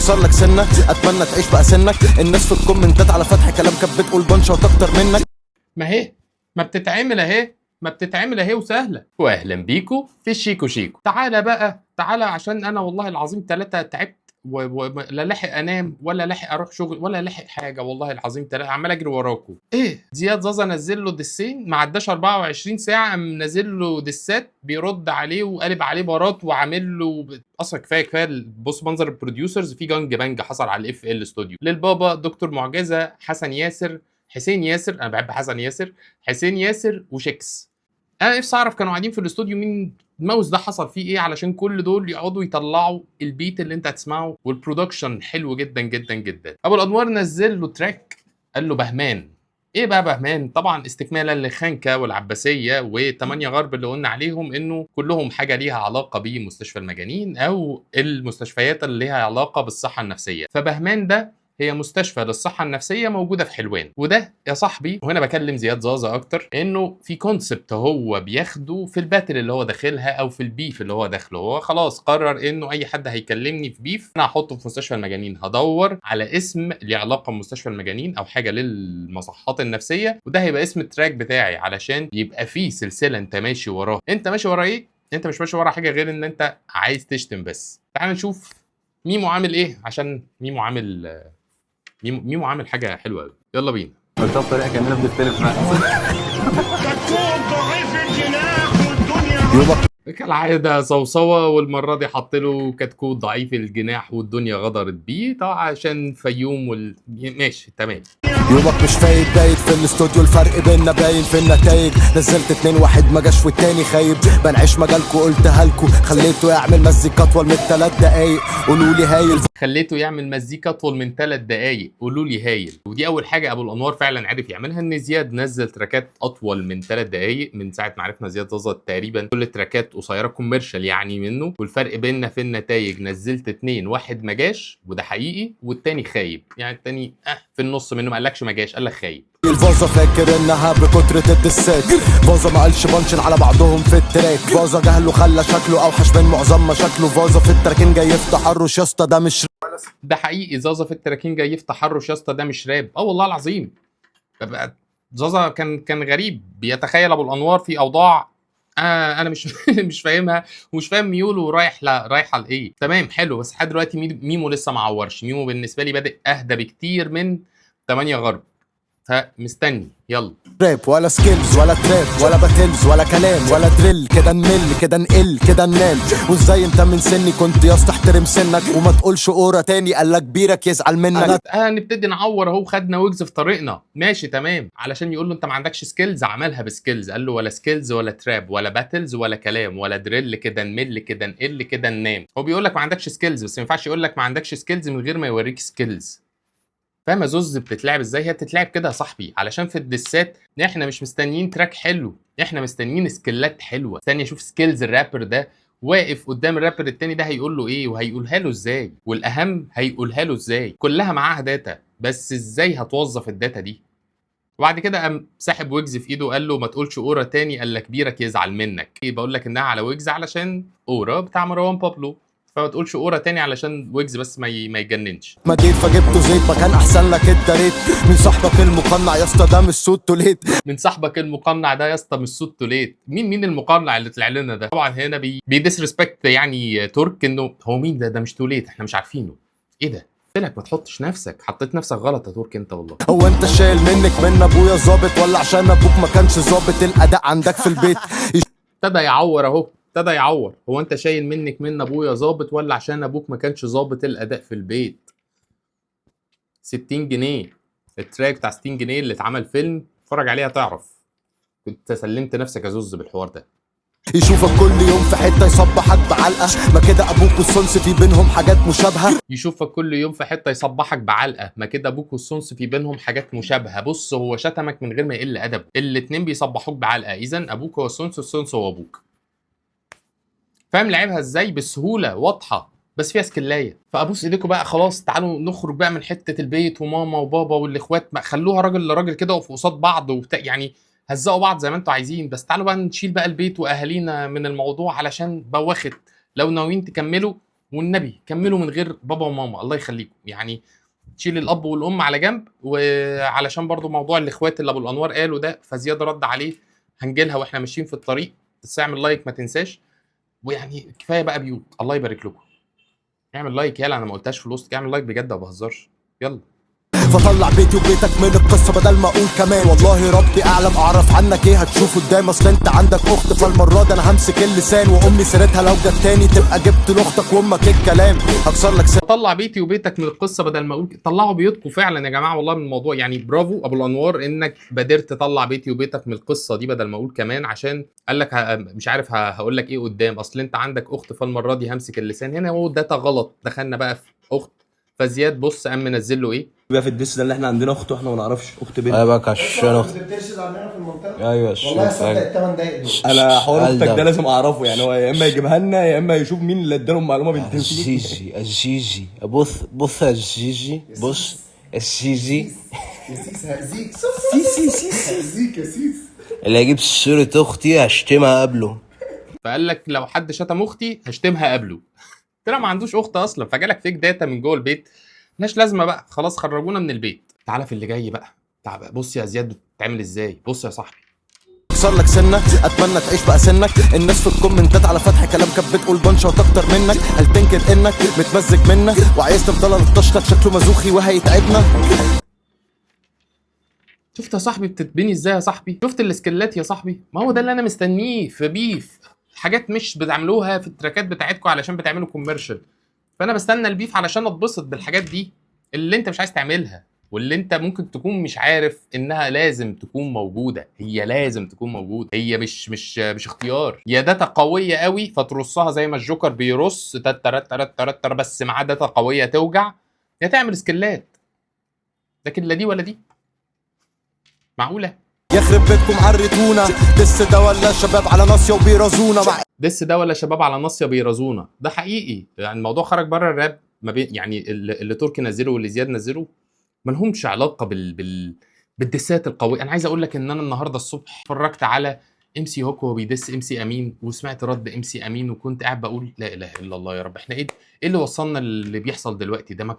تكسر لك سنه، اتمنى تعيش بقى سنك. الناس في الكومنتات على فتح كلام كانت بتقول بنشه وتكتر منك. ما هي ما بتتعمل اهي، ما بتتعمل اهي وسهله. واهلا بيكو في الشيكو شيكو. تعالى بقى تعالى، عشان انا والله العظيم 3 تعبت ولا لاحق انام ولا لاحق اروح شغل ولا لاحق حاجه، والله العظيم 3 عمال اجري وراكم. ايه زياد زازا نزل له دسين ما عداش 24 ساعه قام نازل له دسات بيرد عليه وقالب عليه بارات وعامل له اصلا كفايه بص منظر البروديوسرز في جنج بانج حصل على الاف ال استوديو للبابا دكتور معجزه حسن ياسر حسين ياسر، انا بحب حسن ياسر، حسين ياسر وشيكس. انا نفسي اعرف كانوا قاعدين في الاستوديو مين الماوس ده حصل فيه ايه، علشان كل دول يقعدوا يطلعوا البيت اللي انت هتسمعه والبرودكشن حلو جدا جدا جدا. ابو الانوار نزل له تراك قال له بهمان. ايه بقى بهمان؟ طبعا استكمالا لخانكه والعباسيه و8 غرب اللي قلنا عليهم انه كلهم حاجه ليها علاقه بمستشفى المجانين او المستشفيات اللي ليها علاقه بالصحه النفسيه. فبهمان ده هي مستشفى للصحة النفسية موجودة في حلوان، وده يا صاحبي وهنا بكلم زياد زازا أكتر إنه في كونسبت هو بياخده في الباتل اللي هو داخلها أو في البيف اللي هو داخله. هو خلاص قرر إنه أي حد هيكلمني في بيف أنا هحطه في مستشفى المجانين، هدور على اسم ليه علاقة بمستشفى المجانين أو حاجة للمصحات النفسية، وده هيبقى اسم التراك بتاعي علشان يبقى فيه سلسلة أنت ماشي وراه. أنت ماشي ورا إيه؟ أنت مش ماشي ورا حاجة غير إن أنت عايز تشتم بس. تعال نشوف ميمو عامل إيه، عشان ميمو عامل حاجه حلوه قوي. يلا بينا. قلتها بطريقه كاننا بنختلف معاها. كتكوت ضعيف الجناح والدنيا كالعاده صوصوه، والمره دي حط له كتكوت ضعيف الجناح والدنيا غدرت بيه طبعا عشان فيوم ماشي تمام. يومك مش فايد بايت في الاستوديو، الفرق بيننا باين في النتايج. نزلت 2 واحد ما جاش والتاني خايب، بنعيش مجالكو قلتها لكو، خليته يعمل مزيكا اطول من 3 دقايق قولوا لي هايل. خليته يعمل مزيكا اطول من 3 دقايق قولوا لي هايل. ودي اول حاجه ابو الانوار فعلا عرف يعملها، ان زياد نزل تراكات اطول من 3 دقايق من ساعه ما عرفنا زياد زازا تقريبا كل التراكات قصيره كوميرشال يعني منه. والفرق بيننا في النتائج نزلت 2 واحد ما جاش وده حقيقي، والتاني خايب، يعني التاني في النص منه ما قالكش ما جاش قال لك خايب. الفازا فاكر انها بكترة الدسات، فازا ما قالش بانشن على بعضهم في التراك، فازا جهله خلى شكله اوحش من معظم مشاكله، فازا في التراكين جاي يفتح الرش يا اسطى ده مش ده حقيقي. زازا في التراكين جاي يفتح حرش يا اسطى ده مش راب. والله العظيم بقى زازا كان غريب بيتخيل ابو الانوار في اوضاع انا مش مش فاهمها ومش فاهم ميوله رايحه لايه. تمام حلو، بس لحد دلوقتي ميمو لسه ما عورش. ميمو بالنسبه لي بادئ اهدى بكتير من 8 غرب، فمستني يلا. راب ولا سكيلز ولا تراب ولا باتلز ولا كلام ولا دريل، كده نمل كده نقل كده ننام. وازاي انت من سني كنت يا اسطى احترم سنك وما تقولش اورا تاني قالك كبيرك يزعل منك. نبتدي نعور اهو، خدنا ويجز في طريقنا ماشي تمام، علشان يقول له انت ما عندكش سكيلز عملها بسكيلز. قال له ولا سكيلز ولا تراب ولا باتلز ولا كلام ولا دريل، كده نمل كده نقل كده ننام. هو بيقول لك ما عندكش سكيلز، بس ما ينفعش يقول لك ما عندكش سكيلز من غير ما يوريك سكيلز. فاهم يا زوز بتتلعب ازاي؟ هي بتتلعب كده يا صاحبي، علشان في الدسات احنا مش مستنيين تراك حلو، احنا مستنيين سكيلات حلوه. استني اشوف سكيلز الرابر ده واقف قدام الرابر التاني ده هيقول له ايه وهيقولها له ازاي، والاهم هيقولها له ازاي. كلها معاها داتا، بس ازاي هتوظف الداتا دي؟ وبعد كده قام ساحب ويجز في ايده قال له ما تقولش اورا تاني قال لك كبيرك يزعل منك. ايه بقول لك انها على ويجز علشان اورا بتاع مروان بابلو، فما تقولش اورا تاني علشان ويجز بس ما يجننش. مدير فجبته زيت ما كان احسن لك انت ريت. من صاحبك المقنع يا اسطى ده مش صوت توليت. من صاحبك المقنع ده يا اسطى مش صوت توليت. مين المقنع اللي طلع لنا ده؟ طبعا هنا بيديسريسبكت يعني ترك، انه هو مين ده مش توليت احنا مش عارفينه. ايه ده؟ قلت لك ما تحطش نفسك، حطيت نفسك غلط يا ترك انت والله. هو انت شايل منك من ابويا ظابط ولا عشان ابوك ما كانش ظابط الاداء عندك في البيت؟ ابتدى يعور اهو، ابتدى يعور. هو انت شايل منك من ابويا ظابط ولا عشان ابوك ما كانش ظابط الاداء في البيت؟ 60 جنيه التراك بتاع 60 جنيه اللي اتعمل فيلم، اتفرج عليها تعرف. كنت سلمت نفسك يا زوز بالحوار ده. يشوفك كل يوم في حته يصبحك بعلقه، ما كده ابوك والصنص في بينهم حاجات مشابهه. يشوفك كل يوم في حته يصبحك بعلقه، ما كده ابوك والصنص في بينهم حاجات مشابهه. بص هو شتمك من غير ما يقل ادب، الاتنين بيصبحوك بعلقه، اذا ابوك هو الصنص والصنص هو ابوك. فاهم لعبها ازاي؟ بسهوله واضحه بس فيها سكلايه. فابوس ايديكم بقى خلاص، تعالوا نخرج بقى من حته البيت وماما وبابا والاخوات، خلوها راجل لراجل كده وقفوا قصاد بعض وبتاع، يعني هزقوا بعض زي ما انتوا عايزين، بس تعالوا بقى نشيل بقى البيت واهالينا من الموضوع علشان بواخت. لو ناويين تكملوا والنبي كملوا من غير بابا وماما الله يخليكم، يعني تشيل الاب والام على جنب، وعلشان برضو موضوع الاخوات اللي ابو الانوار قاله ده فزياد رد عليه، هنجيلها واحنا ماشيين في الطريق، بس اعمل لايك ما تنساش. ويعني كفايه بقى بيوت، الله يبارك لكم. اعمل لايك يلا، انا ما قلتهاش في الوسط، اعمل لايك بجد ما بهزرش. يلا فطلع بيتي وبيتك من القصه بدل ما اقول كمان والله ربي اعلم اعرف عنك ايه هتشوف قدام، اصل انت عندك اخت فالمره دي انا همسك اللسان، وامي سيرتها لو جت تاني تبقى جبت لاختك وامك الكلام هكسر لك طلع بيتي وبيتك من القصه بدل ما اقول طلعوا بيوتكم فعلا يا جماعه والله من الموضوع. يعني برافو ابو الانوار انك بادرت تطلع بيتي وبيتك من القصه دي بدل ما اقول كمان، عشان قال لك مش عارف هقول لك ايه قدام، اصل انت عندك اخت فالمره دي همسك اللسان. هنا هو داتا غلط، دخلنا بقى في اخت. فزياد بص قام منزل له ايه بقى في الدس ده اللي احنا عندنا اخت واحنا ما نعرفش اخت بنت. انا بقى عشان اخت. بترشد عندنا في المنطقه. ايوه والله صدق ال8 دقايق دول. انا حوار السؤال اختك ده. ده لازم اعرفه، يعني هو يا اما يجيبها لنا يا اما يشوف مين اللي ادالهم معلومه بنت الجيجي الجيجي بص يا الجيجي بص الجيجي يا سيس هأذيك. سيس هأذيك يا سيس. اللي هيجيب صورة اختي هشتمها قبله. فقال لك لو حد شتم اختي هشتمها قبله. طلع ما عندوش اخت اصلا، فجالك فيك داتا من جوه البيت ملهاش لازمه بقى، خلاص خرجونا من البيت. تعالى في اللي جاي بقى، تعال بقى بص يا زياد بتتعمل ازاي، بص يا صاحبي. اكسر لك سنه اتمنى تعيش بقى سنك، الناس في الكومنتات على فتح كلام كانت بتقول بنشه وتكتر منك، هل تنكر انك متمزج منك وعايز تفضل الطشلك شكله مزوخي وهيتعبنا. شفت يا صاحبي بتتبني ازاي يا صاحبي، شفت السكيلات يا صاحبي، ما هو ده اللي انا مستنيه في بيف. حاجات مش بتعملوها في التراكات بتاعتكم علشان بتعملوا كوميرشال، فانا بستنى البيف علشان اتبسط بالحاجات دي اللي انت مش عايز تعملها، واللي انت ممكن تكون مش عارف انها لازم تكون موجوده. هي لازم تكون موجوده، هي مش اختيار. يا داتا قويه قوي فترصها زي ما الجوكر بيرص تتر بس معاه داتا قويه توجع، يا تعمل سكيلات. لكن لا دي ولا دي، معقوله؟ يخرب بيتكم عرتونا دس ده ولا شباب على ناصيه وبيرازونا مع دس ده ولا شباب على ناصيه بيرازونا، ده حقيقي. يعني الموضوع خرج بره الراب، ما بين يعني اللي تركي نزله واللي زياد نزله ما لهمش علاقه بالدسات القويه. انا عايز اقول لك ان انا النهارده الصبح اتفرجت على ام سي هوك وهو بيدس ام سي امين، وسمعت رد ام سي امين، وكنت قاعد بقول لا اله الا الله يا رب، احنا ايه اللي وصلنا اللي بيحصل دلوقتي ده؟ ما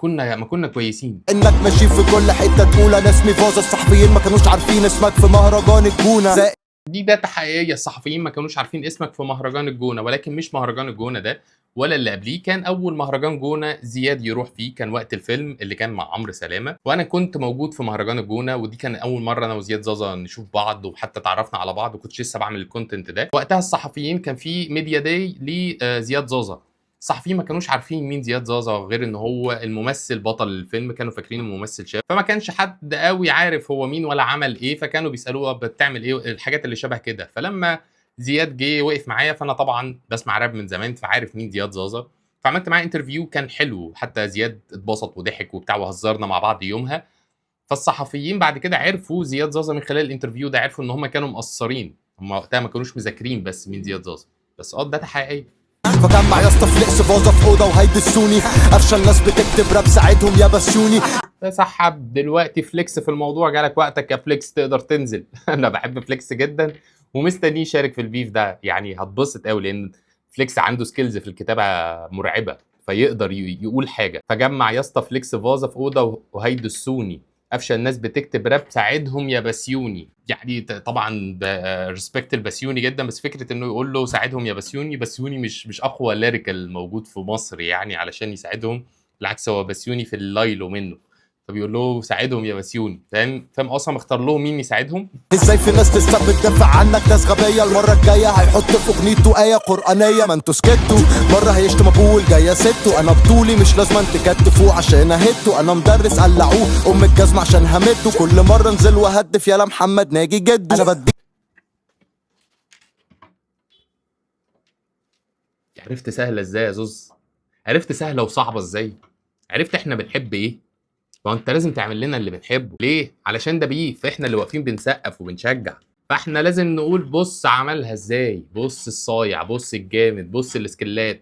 كنا كويسين. انك ماشي في كل حته تقول انا اسمي فوز، الصحفيين ما كانوش عارفين اسمك في مهرجان الجونه. دي داتا حقيقيه، الصحفيين ما كانوش عارفين اسمك في مهرجان الجونه، ولكن مش مهرجان الجونه ده ولا اللي قبليه، كان اول مهرجان جونه زياد يروح فيه كان وقت الفيلم اللي كان مع عمرو سلامه، وانا كنت موجود في مهرجان الجونه، ودي كان اول مره انا وزياد زازا نشوف بعض وحتى تعرفنا على بعض، وكنت لسه بعمل الكونتنت ده وقتها. الصحفيين كان في ميديا داي لزياد زازا، الصحفيين ما كانوش عارفين مين زياد زازا غير ان هو الممثل بطل الفيلم، كانوا فاكرين الممثل شاب، فما كانش حد قوي عارف هو مين ولا عمل ايه، فكانوا بيسالوه بتعمل ايه الحاجات اللي شبه كده. فلما زياد جه وقف معايا، فانا طبعا بسمع راب من زمان فعارف مين زياد زازا، فعملت معاه انترفيو كان حلو، حتى زياد اتبسط وضحك وبتاع وهزرنا مع بعض يومها. فالصحفيين بعد كده عرفوا زياد زازا من خلال الانترفيو ده، عرفوا ان هم كانوا مقصرين، هم وقتها ما كانوش مذاكرين بس مين زياد زازا، بس ده حقيقيه. فجمع يا اسطى فليكس فازا في اوضه وهيدسوني، افشل ناس بتكتب راب ساعدهم يا بسيوني. سحب دلوقتي فليكس في الموضوع، جالك وقتك يا فليكس تقدر تنزل. انا بحب فليكس جدا ومستنيه يشارك في البيف ده، يعني هتبسط قوي لان فليكس عنده سكيلز في الكتابه مرعبه، فيقدر يقول حاجه. فجمع يا اسطى فليكس فازا في اوضه وهيدسوني، افشل الناس بتكتب راب ساعدهم يا بسيوني. يعني طبعا ريسبكت البسيوني جدا، بس فكره انه يقول له ساعدهم يا بسيوني، بسيوني مش اقوى ليريكال موجود في مصر يعني علشان يساعدهم، بالعكس هو بسيوني في اللايلو منه، فبيقول له ساعدهم يا بسيوني. فاهم اصلا مختار لهم مين يساعدهم. ازاي في ناس لسه بتدافع عنك، ناس غبيه المره الجايه هيحط في اغنيته ايه قرانيه، ما انتوا سكتوا مره هيشتم ابوه الجايه سته، انا بطولي مش لازم تكتفوه عشان اهدته، انا مدرس قلعوه ام الجزمه عشان همته، كل مره انزل وهدف يالا محمد ناجي جد. انا بدي عرفت سهله ازاي يا زوز، عرفت سهله وصعبه ازاي، عرفت احنا بنحب ايه. ما انت لازم تعمل لنا اللي بنحبه، ليه؟ علشان ده بيف، احنا اللي واقفين بنسقف وبنشجع، فاحنا لازم نقول بص عملها ازاي، بص الصايع، بص الجامد، بص السكلات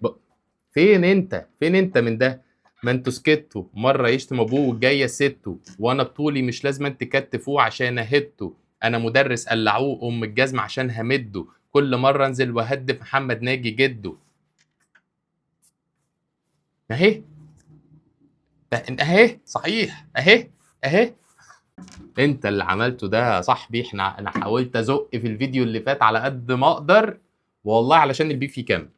فين انت من ده؟ ما انتوا سكتوا مره يشتم ابوه والجايه سته، وانا بطولي مش لازم تكتفوه عشان اهدته، انا مدرس قلعوه ام الجزمه عشان همده، كل مره انزل وهدف محمد ناجي جده. اهي اهي صحيح اهي اهي. انت اللي عملته ده يا صاحبي. انا حاولت ازق في الفيديو اللي فات على قد ما اقدر والله علشان البيف يكمل،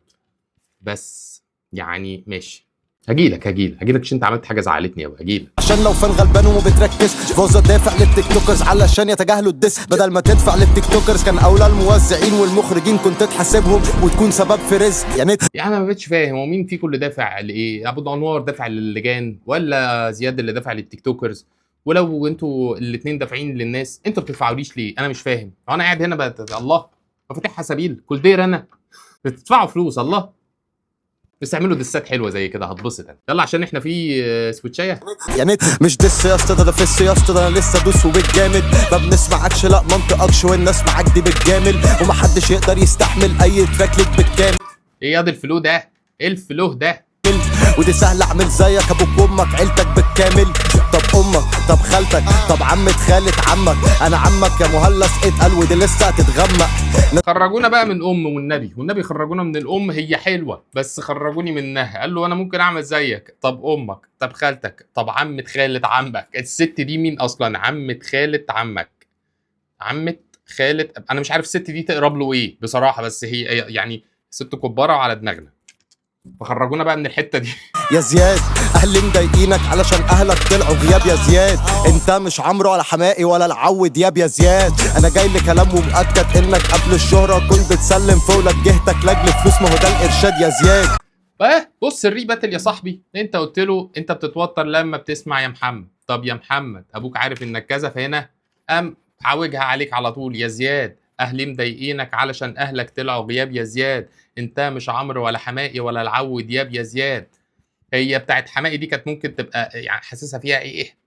بس يعني ماشي. هجيلك عشان انت عملت حاجه زعلتني قوي. هجيلك عشان لو فان غلبان وما بتركز فوزة دافع للتيك توكرز علشان يتجاهلوا الدس، بدل ما تدفع للتيك توكرز كان اولى الموزعين والمخرجين كنت تحاسبهم وتكون سبب في رزق. يعني يعني انا ما بقتش فاهم هو مين فيكم اللي دافع لايه؟ ابو انوار دافع للجان ولا زياد اللي دافع للتيك توكرز؟ ولو انتوا الاثنين دافعين للناس انتوا بتدفعوليش ليه؟ انا مش فاهم. هو انا قاعد هنا الله فاتحها سبيل كل دير انا بتدفعوا فلوس الله. بس اعملوا دسات حلوه زي كده هتبسط انا. يلا عشان احنا في سويتشايه. يعني مش دس يا اسطى، ده في السياسه، ده انا لسه دوس وبالجامد. ما بنسمعكش لا منطقكش والناس معاك دي بتجامل، ومحدش يقدر يستحمل اي تراك ليك بالكامل. ايه ياض الفلو ده؟ ايه الفلو ده؟ ودي سهل اعمل زيك ابوك وامك عيلتك بالكامل. طب امك طب خالتك طب عمة خالة عمك، انا عمك يا مهلس اتقل ودي لسه هتتغمق. خرجونا بقى من والنبي خرجونا من الام. هي حلوه بس خرجوني منها. قال له انا ممكن اعمل زيك. طب امك طب خالتك طب عمة خالة عمك. الست دي مين اصلا؟ عمة خالة عمك. عمة خالة. انا مش عارف الست دي تقرب له ايه بصراحه، بس هي يعني ست كباره وعلى دماغنا. فخرجونا بقى من الحته دي. يا زياد اهلي مضايقينك علشان اهلك طلعوا غياب يا زياد. انت مش عمرو ولا حمائي ولا العود ياب يا زياد. انا جاي لكلام ومؤكد انك قبل الشهرة كنت بتسلم فولك جهتك لاجل فلوس، ما هو ده الارشاد يا زياد. بص الري باتل يا صاحبي. انت قلت له انت بتتوتر لما بتسمع يا محمد. طب يا محمد ابوك عارف انك كذا، فهنا قام عاوجها عليك على طول. يا زياد اهلي مضايقينك علشان اهلك طلعوا غياب يا زياد. انت مش عمرو ولا حمائي ولا العود ياب يا زياد. هي بتاعت حمائي دي كانت ممكن تبقى يعني حاسسها فيها ايه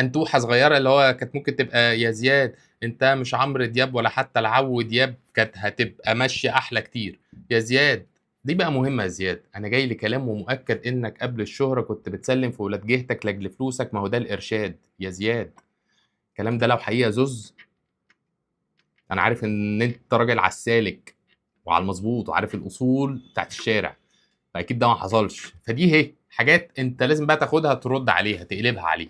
انتوحه صغيره، اللي هو كانت ممكن تبقى يا زياد انت مش عمرو دياب ولا حتى العود دياب، كانت هتبقى ماشيه احلى كتير. يا زياد دي بقى مهمه يا زياد. انا جاي لكلام ومؤكد انك قبل الشهره كنت بتسلم في ولاد جهتك لاجل فلوسك، ما هو ده الارشاد يا زياد. الكلام ده لو حقيقه زوز، انا عارف ان انت راجل على السالك وعلى المظبوط وعارف الاصول بتاعت الشارع، فاكيد ده ما حصلش. فدي هي حاجات انت لازم بقى تاخدها ترد عليها تقلبها عليه.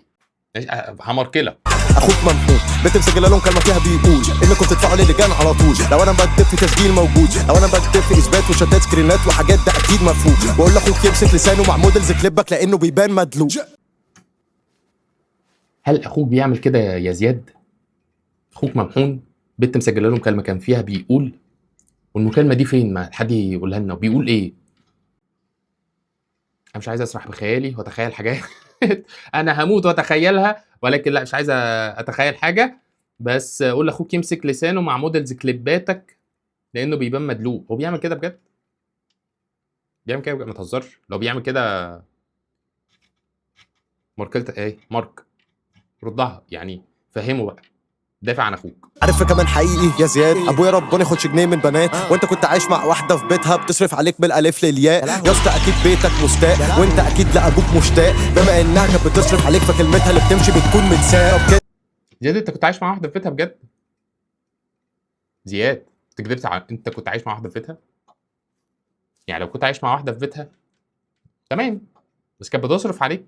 همركلك. اخوك ممحون بتمسك لهم كلمه فيها بيقول انكم تدفعوا للجان على طول. لو انا بكتب في تسجيل موجود، لو انا بكتب في اثبات وشتات سكرينات وحاجات، ده اكيد مفهوم. واقول لاخوك يمسك لسانه مع موديلز كليبك لانه بيبان مدلوق. هل اخوك بيعمل كده يا زياد؟ اخوك ممحون بنت مسجله له مكالمه كان فيها بيقول، والمكالمه دي فين؟ ما حد يقولها لنا. بيقول ايه؟ انا مش عايز اسرح بخيالي واتخيل حاجات انا هموت واتخيلها، ولكن لا مش عايز اتخيل حاجه. بس قول لاخوك يمسك لسانه مع موديلز كليباتك لانه بيبان مدلوق. هو بيعمل كده بجد؟ بيعمل كده بجد؟ ما تهزرش. لو بيعمل كده ماركلتك ايه؟ مارك ردها يعني، فهمه بقى، دافع عن اخوك. عارف كمان حقيقي يا زياد ابويا ربنا ياخدش جنيه من بنات، وانت كنت عايش مع واحده في بيتها بتصرف عليك بالالف للياء. يا اسطى اكيد بيتك مستاء وانت اكيد لابوك مشتاق، بما انها كانت بتصرف عليك فكلمتها اللي بتمشي بتكون متساء. زياد انت كنت عايش مع واحده في بيتها بجد؟ زياد انت كدبت انت كنت عايش مع واحده في بيتها؟ يعني لو كنت عايش مع واحده في بيتها تمام، بس كانت بتصرف عليك.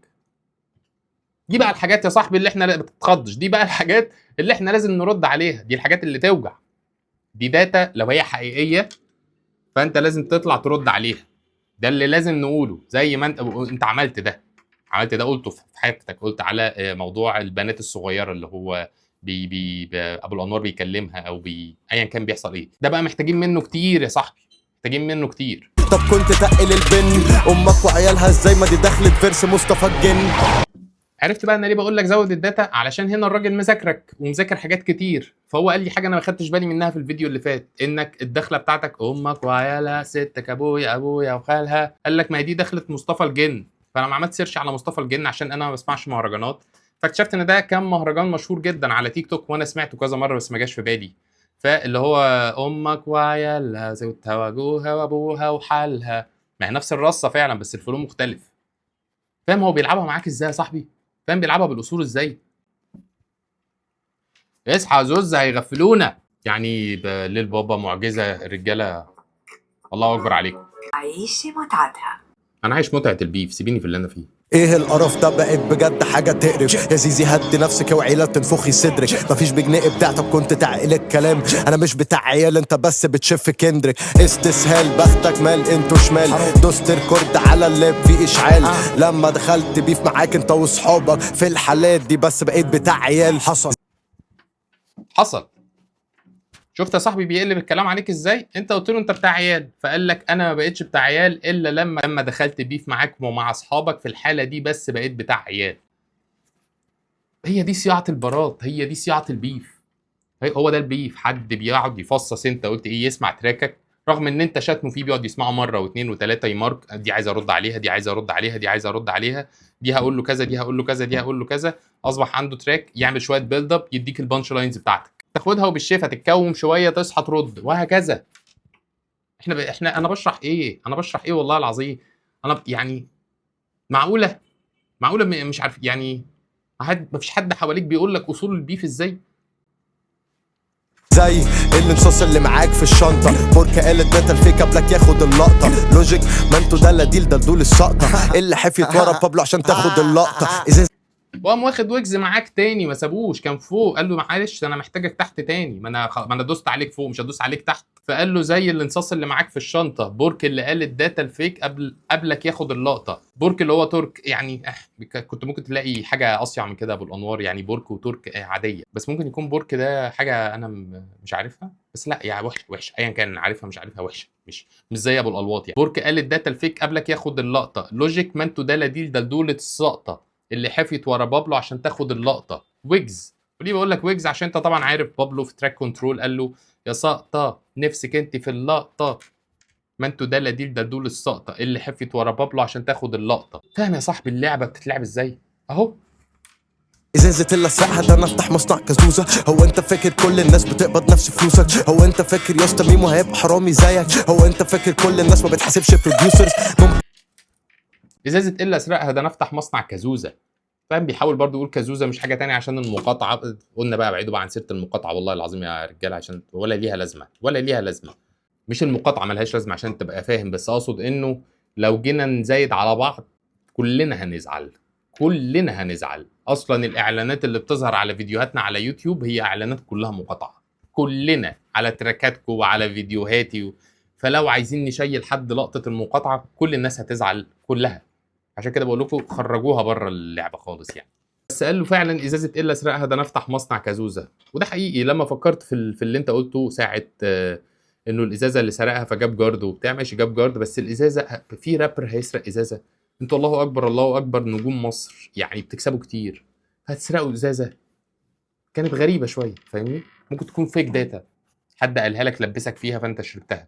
دي بقى الحاجات يا صاحبي اللي احنا ما بتتخضش. دي بقى الحاجات اللي احنا لازم نرد عليها. دي الحاجات اللي توجع. دي داتا لو هي حقيقيه فانت لازم تطلع ترد عليها. ده اللي لازم نقوله. زي ما انت عملت ده قلته في حياتك. قلت على موضوع البنات الصغيره اللي هو ابو الانوار بيكلمها او ايا كان بيحصل ايه. ده بقى محتاجين منه كتير يا صاحبي، محتاجين منه كتير. طب كنت تقل البن امك وعيالها ازاي؟ ما دي دخلت فيرس مصطفى الجن. عرفت بقى انا ليه بقول لك زود الداتا؟ علشان هنا الراجل مذاكرك ومذاكر حاجات كتير. فهو قال لي حاجه انا ما خدتش بالي منها في الفيديو اللي فات، انك الدخله بتاعتك امك وعيالها ستك ابويا وخالها. قال لك ما هي دي دخله مصطفى الجن. فانا عملت سيرش على مصطفى الجن عشان انا ما بسمعش مهرجانات، فاكتشفت ان ده كان مهرجان مشهور جدا على تيك توك وانا سمعته كذا مره بس ما جاش في بالي. فاللي هو امك وعيالها زوجتها وابوها وابوها وحالها، ما هي نفس الرصه فعلا بس الفلو مختلف. فاهم هو بيلعبها معاك ازاي يا صاحبي؟ فاهم بيلعبها بالاصول ازاي؟ اصحى يا زوز هيغفلونا. يعني للبابا معجزه الرجاله، الله اكبر عليكم. عيشي متعتها. انا عايش متعه البيف، سيبيني في اللي انا فيه. ايه القرف ده بقت بجد حاجه تقرف. يا زيزي هدي نفسك اوعي لا تنفخي صدرك. مفيش بجنيه بتاعتك كنت تعقل الكلام. انا مش بتاع عيال انت بس بتشف كندريك. استسهال بختك مال انتو شمال. دوست ريكورد على اللاب في اشعال. لما دخلت بيف معاك انت وصحابك في الحالات دي بس بقيت بتاع عيال. حصل. شفت يا صاحبي بيقلب الكلام عليك ازاي؟ انت قلت له انت بتاع عيال، فقال لك انا ما بقتش بتاع عيال الا لما دخلت بيف معاك ومع اصحابك في الحاله دي بس بقيت بتاع عيال. هي دي صياعه البارات، هي دي صياعه البيف. هو ده البيف. حد بيقعد يفصص انت قلت ايه يسمع تراكك، رغم ان انت شاتمه فيه بيقعد يسمعه مره واثنين وثلاثه، يمارك دي عايز ارد عليها، دي عايز ارد عليها، دي عايز ارد عليها، دي هقول له كذا، دي هقول له كذا، دي هقول له كذا. اصبح عنده تراك يعمل شويه بيلد اب، يديك البانش لاينز بتاعتك، تاخدها وبالشفا تتكوم شويه تصحى ترد، وهكذا. احنا انا بشرح ايه؟ انا بشرح ايه والله العظيم. انا يعني معقوله مش عارف يعني. مفيش حد حواليك بيقول لك اصول البيف ازاي؟ زي الانصاص اللي معاك في الشنطه. بوركا قالت داتا الفيك قبلك ياخد اللقطه. لوجيك ما انتوا ده لا ديل ده دول السقطه. اللي حفيت ورا بابلو عشان تاخد اللقطه. ازاي وقام واخد ويجز معاك تاني، ما سابوش، كان فوق، قال له معلش انا محتاجك تحت تاني، ما انا دوست عليك فوق مش هدوس عليك تحت. فقال له زي الانصاص اللي معاك في الشنطه، بورك اللي قال الداتا الفيك قبلك ياخد اللقطه. بورك اللي هو ترك يعني. كنت ممكن تلاقي حاجه اصيع من كده ابو الانوار، يعني بورك وترك عاديه، بس ممكن يكون بورك ده حاجه انا مش عارفها، بس لا يعني وحش ايا كان، عارفها مش عارفها وحشه، مش زي ابو الالواط يعني. بورك قال الداتا الفيك قبلك ياخد اللقطه. لوجيك ما انتوا ده لا ديل ده دولة السقطه اللي حفيت ورا بابلو عشان تاخد اللقطه. ويجز، وليه بقول لك ويجز؟ عشان انت طبعا عارف بابلو في تراك كنترول قال له يا سقطه نفسك انت في اللقطه، ما انتوا ده لا ديل ده دول السقطه اللي حفيت ورا بابلو عشان تاخد اللقطه. فاهم يا صاحبي اللعبه بتتلعب ازاي؟ اهو. ازازة اللي اسرقها ده انا افتح مصنع كازوزة. هو انت فاكر كل الناس بتقبض نفس فلوسك؟ هو انت فاكر يا اسطى ميمو هيبقى حرامي زيك؟ هو انت فاكر كل الناس ما بتحسبش بروديوسرز؟ ازازه الا اسرقها ده انا افتح مصنع كازوزه. فاهم؟ بيحاول برضه يقول كازوزه مش حاجه تانية عشان المقاطعه. قلنا بقى ابعدوا بقى عن سيره المقاطعه والله العظيم يا رجاله، عشان ولا ليها لازمه ولا ليها لازمه. مش المقاطعه ملهاش لازمه عشان تبقى فاهم، بس اقصد انه لو جينا نزايد على بعض كلنا هنزعل، كلنا هنزعل. اصلا الاعلانات اللي بتظهر على فيديوهاتنا على يوتيوب هي اعلانات كلها مقاطعه، كلنا على تراكاتكم وعلى فيديوهاتي. فلو عايزين نشيل حد لقطه المقاطعه كل الناس هتزعل كلها. عشان كده بقول لكم خرجوها بره اللعبه خالص يعني. بس قال له فعلا ازازه الا اسرقها ده انا افتح مصنع كازوزه. وده حقيقي لما فكرت في اللي انت قلته ساعه انه الازازه اللي سرقها فجاب جارد وبتاع. ماشي جاب جارد، بس الازازه في رابر هيسرق ازازه؟ انتوا الله اكبر الله اكبر نجوم مصر يعني بتكسبوا كتير، هتسرقوا ازازه؟ كانت غريبه شويه فاهمني. ممكن تكون فيك داتا، حد قالها لك لبسك فيها فانت شربتها.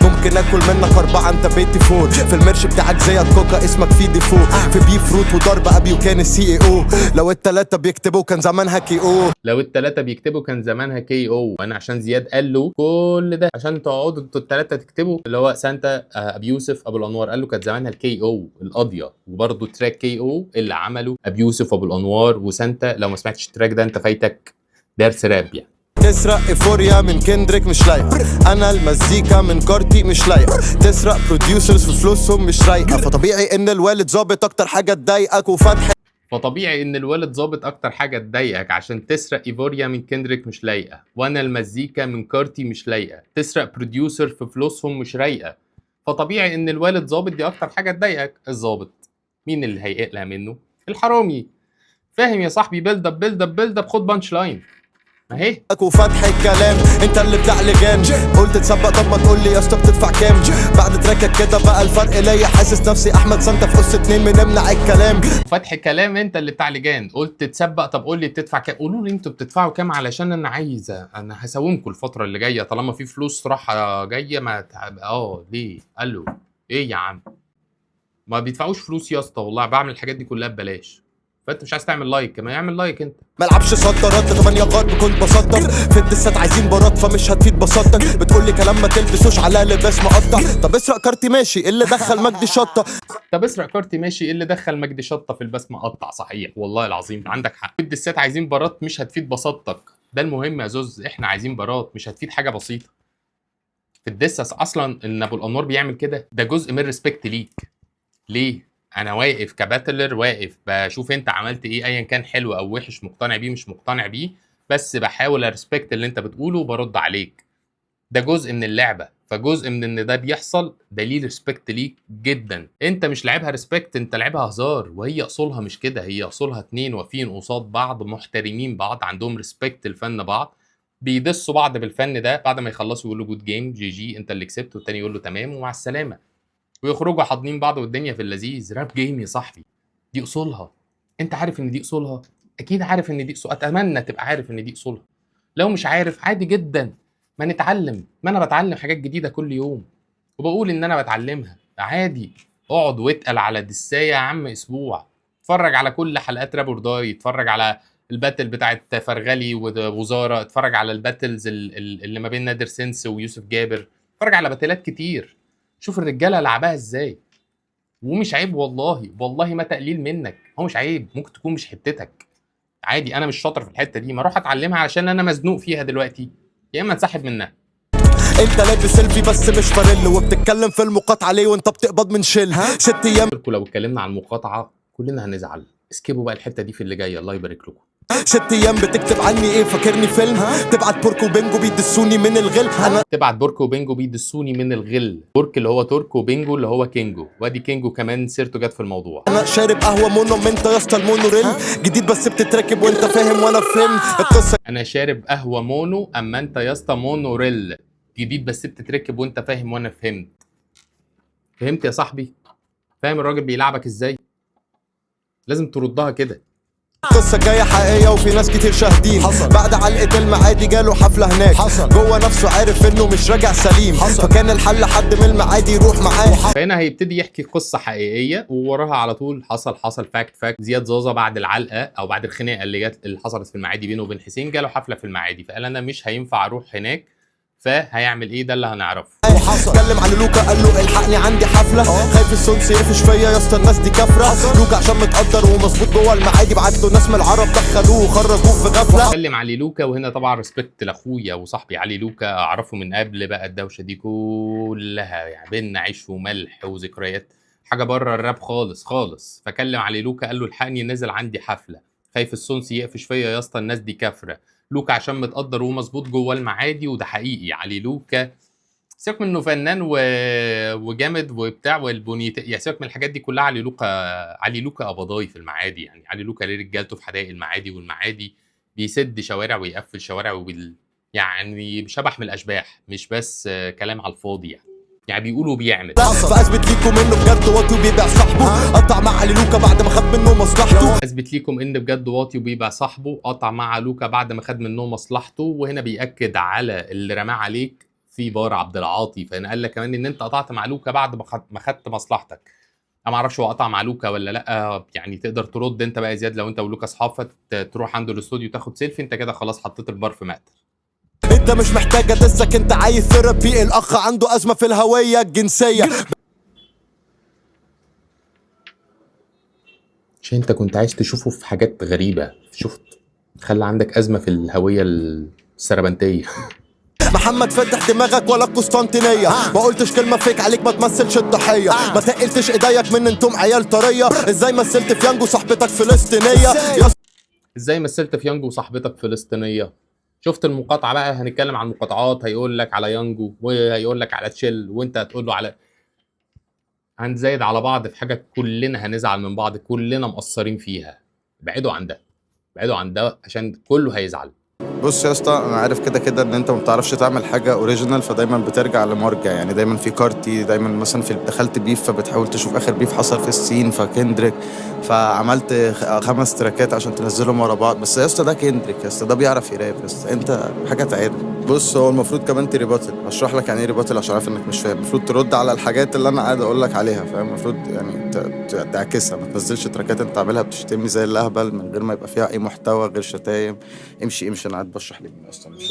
ممكن اكل منك 4 انت بيتي 4. في الميرش بتاعك زي كوكا اسمك في ديفو. في بيف روت وضرب ابي وكان السي اي او. لو التلاتة بيكتبوا كان زمانها كي او. لو التلاتة بيكتبوا كان زمانها كي او. وانا عشان زياد قال له كل ده عشان تقعدوا انتوا التلاتة تكتبوا، اللي هو سانتا ابي يوسف ابو الانوار قال له كانت زمانها الكي او القاضيه. وبرده تراك كي او اللي عمله ابي يوسف ابو الانوار وسانتا. لو ما سمعتش التراك ده انت فايتك درس راب يعني. تسرق ايفوريا من كندريك مش لايقه. انا المزيكا من كارتي مش لايقه. تسرق بروديوسرز في فلوسهم مش رايقه. فطبيعي ان الوالد ظابط اكتر حاجه تضايقك. وفتح فطبيعي ان الوالد ظابط اكتر حاجه تضايقك عشان تسرق ايفوريا من كندريك مش لايقه، وانا المزيكا من كارتي مش لايقه. تسرق بروديوسر في فلوسهم مش رايقه. فطبيعي ان الوالد ظابط دي اكتر حاجه تضايقك. الظابط مين اللي هيقلق منه؟ الحرامي. فاهم يا صاحبي؟ بيلد اب بيلد اب بيلد اب، خد بانش لاين اهي. وفتح الكلام انت اللي بتاع لجان. قلت تسبق طب ما تقول لي يا اسطى بتدفع كام؟ بعد تراكك كده بقى الفرق ليا. حاسس نفسي احمد سانتا في قص 2 بنمنع الكلام. فتح كلام انت اللي بتاع لجان. قلت تسبق طب قول لي بتدفع كام؟ قولوا لي انتوا بتدفعوا كام علشان انا عايزه، انا هساومكم الفتره اللي جايه طالما في فلوس راح جايه. ما ليه؟ الو ايه يا عم؟ ما بيدفعوش فلوس يا اسطى والله، بعمل الحاجات دي كلها ببلاش. فانت مش عايز تعمل لايك كمان اعمل لايك انت. ملعبش صدرات 8 غرب كنت بصدر. في الدسات عايزين برات فمش هتفيد بصدك. بتقولي كلام ما تلبسوش على لباس مقطع. طب اسرق كارتي ماشي ايه اللي دخل مجدي شطه؟ طب اسرق كارتي ماشي ايه اللي دخل مجدي شطه في الباس مقطع؟ صحيح والله العظيم عندك حق. في الدسات عايزين برات مش هتفيد بساطتك. ده المهم يا زوز، احنا عايزين برات مش هتفيد حاجه بسيطه. في الدسة اصلا ان ابو الانوار بيعمل كده ده جزء من ريسبكت ليك. ليه؟ انا واقف كباتلر، واقف بشوف انت عملت ايه ايا كان حلو او وحش، مقتنع بيه مش مقتنع بيه، بس بحاول ارسبكت اللي انت بتقوله وبرد عليك. ده جزء من اللعبه، فجزء من ان ده بيحصل دليل ريسبكت ليك جدا. انت مش لعبها ريسبكت، انت لعبها هزار، وهي اصولها مش كده. هي اصولها اتنين واقفين قصاد بعض محترمين بعض، عندهم ريسبكت لفن بعض، بيدسوا بعض بالفن ده، بعد ما يخلصوا يقولوا جود جيم جي جي انت اللي كسبت، والتاني يقول له تمام ومع السلامه، ويخرجوا حاضنين بعض والدنيا في اللذيذ. راب جيم يا صاحبي، دي اصولها. انت عارف ان دي اصولها؟ اكيد عارف ان دي اصولها، اتمنى تبقى عارف ان دي اصولها. لو مش عارف عادي جدا، ما نتعلم، ما انا بتعلم حاجات جديده كل يوم وبقول ان انا بتعلمها عادي. اقعد واتقل على دسايه يا عم اسبوع، اتفرج على كل حلقات راب اور داي، اتفرج على الباتل بتاعت فرغلي ووزاره، اتفرج على الباتلز اللي ما بين نادر سنس ويوسف جابر، اتفرج على باتلات كتير، شوف الرجاله لعبها ازاي. ومش عيب والله، والله ما تقليل منك، هو مش عيب، ممكن تكون مش حتتك عادي. انا مش شاطر في الحته دي، ما اروح اتعلمها عشان انا مزنوق فيها دلوقتي، يا اما انسحب منها. انت لابس سيلفي بس مش فارل، وبتتكلم في المقاطعه ليه وانت بتقبض من شيل 6 ايام. لو اتكلمنا عن المقاطعه كلنا هنزعل، اسكيبوا بقى الحته دي في اللي جايه، الله يبارك لكم. 6 ايام بتكتب عني ايه، فاكرني فيلم؟ تبعت بوركو وبنجو بيدسوني من الغل. انا تبعت بوركو وبينجو بيدسوني من الغل. بورك اللي هو ترك، وبينجو اللي هو كينجو، وادي كينجو كمان سيرته جت في الموضوع. انا شارب قهوه مونو من يا اسطى المونوريل، جديد بس بتتركب وانت فاهم وانا فهمت القصه. انا شارب قهوه مونو، اما انت يا اسطى مونوريل، جديد بس بتتركب وانت فاهم وانا فهمت. فهمت يا صاحبي؟ فاهم الراجل بيلعبك ازاي؟ لازم تردها كده. قصة جاية حقيقية وفي ناس كتير شاهدين. بعد علقة المعادي جاله حفلة هناك، جوه نفسه عارف انه مش راجع سليم، فكان الحل حد من المعادي يروح معاه. فهنا هيبتدي يحكي قصة حقيقية، ووراها على طول حصل فاكت زياد زازا بعد العلقة او بعد الخناقة اللي حصلت في المعادي بينه وبين حسين، جاله حفلة في المعادي، فقال انا مش هينفع اروح هناك، فهيعمل ايه؟ ده اللي هنعرفه. اتكلم عن لوكا قال له الحقني عندي حفله، خايف السونس يقفش فيا يا اسطى الناس دي كافره. لوكا عشان متقدر ومظبوط جوه المعادي، بعت له ناس من العرب دخلوه وخرجوه في غفله. اتكلم علي لوكا، وهنا طبعا ريسبكت لاخويا وصاحبي علي لوكا، اعرفه من قبل بقى الدوشه دي كلها، يعني بينا عيش وملح وذكريات، حاجه بره الراب خالص خالص. فكلم علي لوكا قال له الحقني نزل عندي حفله، خايف السونس يقفش فيا يا اسطى الناس دي كافره. لوكا عشان متقدر ومظبوط جوه المعادي، وده حقيقي. علي لوكا سيبك من انه فنان وجامد وبتاع والبونيت، يعني سيبك من الحاجات دي كلها. علي لوكا قبضاي في المعادي، يعني علي لوكا ليه رجالته في حدائق المعادي، والمعادي بيسد شوارع ويقفل شوارع يعني شبح من الاشباح، مش بس كلام على الفاضي يعني بيقولوا بيعمل. فاثبت ليكم انه بجد واطي وبيبيع صاحبه، قطع مع علي لوكا بعد ما خد منه مصلحته. اثبت ليكم ان بجد واطي وبيبيع صاحبه، قطع مع لوكا بعد ما خد منه مصلحته. وهنا بيأكد على اللي رماه عليك في بار عبد العاطي، فهنا قال لك كمان ان انت قطعت مع لوكا بعد ما خدت مصلحتك. انا ما اعرفش هو قطع مع لوكا ولا لا، يعني تقدر ترد انت بقى يا زياد، لو انت ولوكا اصحاب فتروح عنده الاستوديو تاخد سيلفي، انت كده خلاص حطيت البار في مقتل. انت مش محتاج ادسك، انت عايز ثيرابي. الاخ عنده ازمه في الهويه الجنسيه. عشان انت كنت عايز تشوفه في حاجات غريبه، شفت؟ خلى عندك ازمه في الهويه السربنتيه. محمد فتح دماغك ولا القسطنطينيه، ما قلتش كلمه فيك عليك ما تمثلش الضحيه، ما تقلتش ايديك من انتم عيال طريه. ازاي مثلت في يانجو صاحبتك فلسطينيه؟ ازاي مثلت في يانجو صاحبتك فلسطينيه؟ شفت المقاطعه بقى؟ هنتكلم عن مقاطعات، هيقول لك على يانجو وهيقول لك على تشيل، وانت هتقول له على، هنزايد على بعض في حاجه كلنا هنزعل من بعض، كلنا مقصرين فيها. بعدوا عن ده، بعدوا عن ده عشان كله هيزعل. بص يا اسطى، انا عارف كده كده ان انت ما بتعرفش تعمل حاجه اوريجينال، فدايما بترجع لمرجع، يعني دايما في كارتي، دايما مثلا في دخلت بيف فبتحاول تشوف اخر بيف حصل في السين، فكندريك، فعملت 5 تراكات عشان تنزلهم ورا بعض. بس يا اسطى ده كندريك يا اسطى، ده بيعرف يراب يا اسطى، انت حاجه تعرف. بص هو المفروض كمان تريباتل، اشرح لك يعني ايه ريباتل عشان عارف انك مش فاهم. المفروض ترد على الحاجات اللي انا قاعد اقول لك عليها، فاهم؟ المفروض يعني تعكسها، ما تنزلش تراكات انت عاملها بتشتمني زي الاهبل من غير ما يبقى فيها اي محتوى غير شتايم. امشي انا قاعد بشرح لك اصلا مش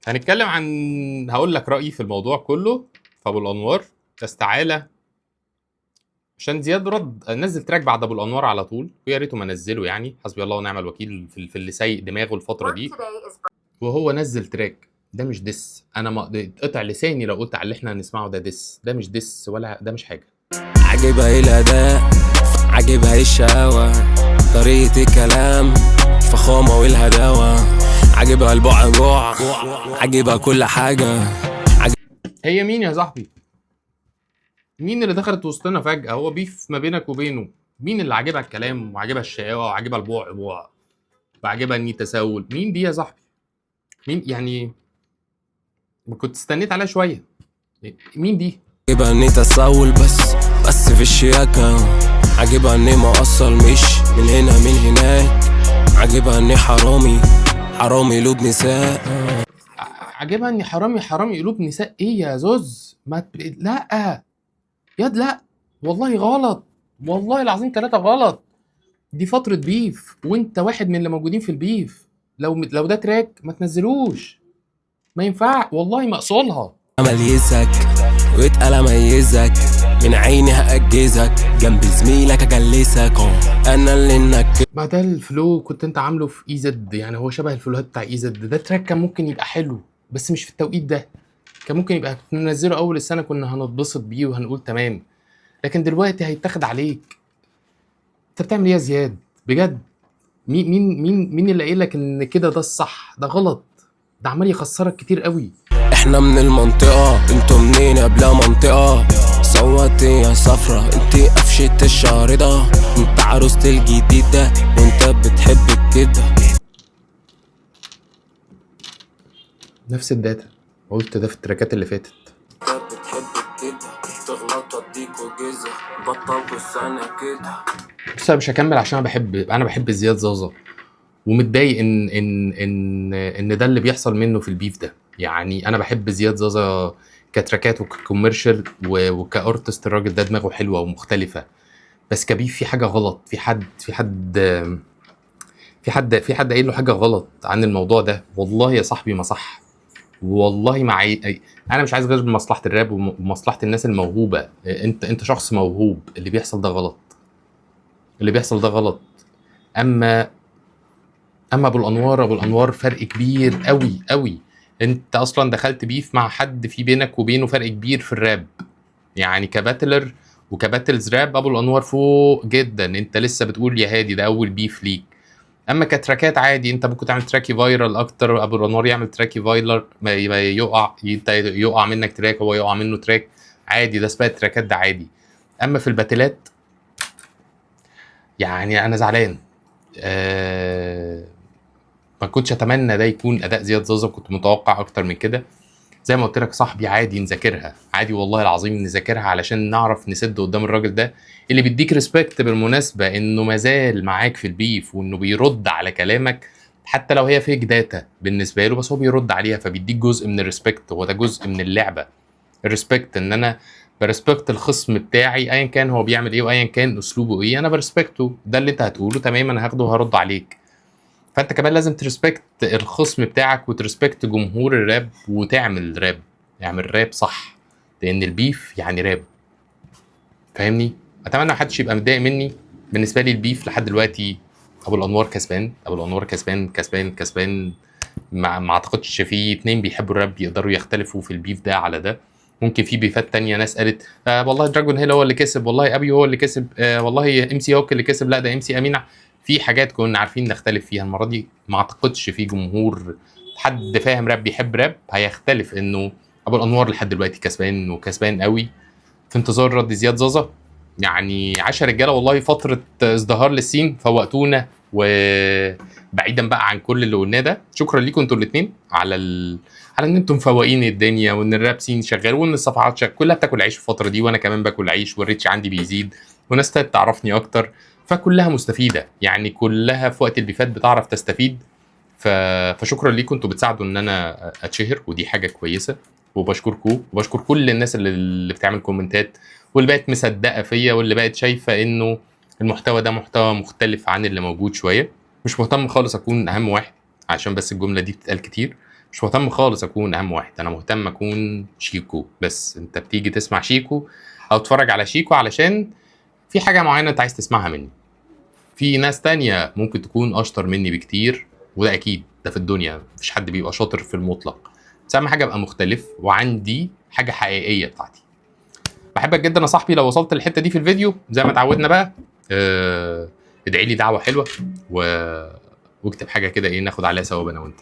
هنتكلم عن، هقول لك رايي في الموضوع كله في ابو الانوار، بس تعالى عشان زياد رد نزل تراك بعد ابو الانوار على طول، ويا ريته ما نزله، يعني حسبي الله ونعم الوكيل في اللي سايق دماغه الفتره دي. وهو نزل تراك، ده مش دس، انا ما قطع لساني لو قلت على اللي احنا هنسمعه ده دس، ده مش دس ولا ده مش حاجه. عاجبها الاداء، عاجبها الشقاوة، طريقة الكلام، فخامة والهداوة، عاجبها البعبع، عاجبها كل حاجة. هي مين يا صاحبي؟ مين اللي دخلت وسطنا فجأة؟ هو بيف ما بينك وبينه؟ مين اللي عاجبها الكلام وعاجبها الشقاوة وعاجبها البعبع وعاجبها اني تساؤل؟ مين دي يا صاحبي؟ مين يعني؟ ما كنت استنيت عليها شوية. مين دي؟ عاجبها اني تساؤل بس في الشياكة، عاجبها اني مقصر مش من هنا من هناك، عاجبها اني حرامي قلوب نساء. عاجبها اني حرامي قلوب نساء؟ ايه يا زوز؟ لا ياد، لا والله غلط، والله العظيم 3 غلط. دي فترة بيف وانت واحد من اللي موجودين في البيف. لو ده تراك ما تنزلوش، ما ينفع والله مقصولها. اميزك واتقل اميزك، من عيني هاجزك، جنب زميلك اجلسك، انا اللي انك. ما ده الفلو كنت انت عامله في اي زد، يعني هو شبه الفلوهات بتاع اي زد. ده تراك كان ممكن يبقى حلو بس مش في التوقيت ده. كان ممكن يبقى ننزله اول السنة كنا هنتبسط بيه وهنقول تمام، لكن دلوقتي هيتاخد عليك. انت بتعمل ايه يا زياد بجد؟ مين اللي قايل لك ان كده ده الصح؟ ده غلط، ده عمال يخسرك كتير قوي. احنا من المنطقة، انتوا منين يا بلا منطقة؟ صوتي يا صفرة، انتي قفشة الشاردة، انت عروسة الجديدة وانت بتحب كده. نفس الداتا قلت ده في التراكات اللي فاتت. انت بتحب كده، تغلط اديك وجزة، بطل السنة كده. بس انا مش هكمل عشان انا بحب زياد زازا، ومتضايق ان ده اللي بيحصل منه في البيف ده. يعني انا بحب زياد زازا كتراكات وككوميرشال وكارتست. الراجل ده دماغه حلوه ومختلفه، بس كبيف في حاجه غلط. في حد قايل له حاجه غلط عن الموضوع ده. والله يا صاحبي ما صح، والله انا مش عايز غير مصلحه الراب ومصلحه الناس الموهوبه. انت شخص موهوب، اللي بيحصل ده غلط، اللي بيحصل ده غلط. اما ابو الانوار فرق كبير قوي قوي. انت اصلا دخلت بيف مع حد في بينك وبينه فرق كبير في الراب، يعني كباتلر وكباتلز راب ابو الانوار فوق جدا. انت لسه بتقول يا هادي ده اول بيف ليك. اما كتراكات عادي، انت ممكن تعمل تراكي فايرال اكتر، ابو الانوار يعمل تراكي فايرال ما يقع منك تراك، هو يقع منه تراك عادي. ده سباق التراكات ده عادي. اما في الباتلات يعني انا زعلان. ما كنتش اتمنى ده يكون اداء زياد زازا، كنت متوقع اكتر من كده. زي ما قلت لك صاحبي، عادي نذاكرها، عادي والله العظيم نذاكرها علشان نعرف نسد قدام الراجل ده اللي بيديك ريسبكت بالمناسبه، انه مازال معاك في البيف وانه بيرد على كلامك حتى لو هي فيك داتا بالنسبه له، بس هو بيرد عليها فبيديك جزء من الريسبكت. هو ده جزء من اللعبه، الريسبكت، ان انا بريسبكت الخصم بتاعي ايا كان هو بيعمل ايه وايا كان اسلوبه ايه، انا بريسبكته. ده اللي انت هتقوله تمام، انا هاخده وهرد عليك. فانت كمان لازم تريسبكت الخصم بتاعك وتريسبكت جمهور الراب وتعمل راب، اعمل راب صح، لان البيف يعني راب. فاهمني؟ اتمنى محدش يبقى متضايق مني. بالنسبه لي البيف لحد دلوقتي ابو الانوار كسبان، ابو الانوار كسبان. ما اعتقدش في 2 بيحبوا الراب يقدروا يختلفوا في البيف ده على ده. ممكن في بيفات تانية ناس قالت والله دراجون هيل هو اللي كسب، والله ابي هو اللي كسب، والله ام سي هوك اللي كسب، لا ده ام سي امين. في حاجات كنا عارفين نختلف فيها. المره دي ما اعتقدش في جمهور حد فاهم راب بيحب راب هيختلف انه ابو الانوار لحد دلوقتي كسبان وكسبان قوي. في انتظار رد زياد زازا. يعني 10 رجاله والله فتره ازدهار للسين، فوقتونا. وبعيدا بقى عن كل اللي قلناه ده، شكرا ليكم انتوا الاثنين على ان انتم مفوقين الدنيا، وان الراب سين شغال، وان الصفحات كلها بتاكل عيش الفتره دي، وانا كمان باكل عيش، والريتش عندي بيزيد، وناس تعرفني اكتر، فكلها مستفيده. يعني كلها في وقت البيفات بتعرف تستفيد. فشكرا ليكم، انتوا بتساعدوا ان انا اتشهر، ودي حاجه كويسه. وبشكركم وبشكر كل الناس اللي بتعمل كومنتات، واللي بقت مصدقه فيا، واللي بقت شايفه انه المحتوى ده محتوى مختلف عن اللي موجود شويه. مش مهتم خالص اكون اهم واحد، عشان بس الجمله دي بتتقال كتير. مش مهتم خالص اكون اهم واحد، انا مهتم اكون شيكو بس. انت بتيجي تسمع شيكو او تتفرج على شيكو علشان في حاجه معينه انت عايز تسمعها مني. في ناس تانية ممكن تكون اشطر مني بكتير، وده اكيد، ده في الدنيا مفيش حد بيبقى شاطر في المطلق. بس اهم حاجه ابقى مختلف وعندي حاجه حقيقيه بتاعتي. بحبك جدا يا صاحبي لو وصلت للحته دي في الفيديو زي ما اتعودنا بقى. ادعي لي دعوه حلوه واكتب حاجه كده ايه ناخد عليها ثواب انا وانت.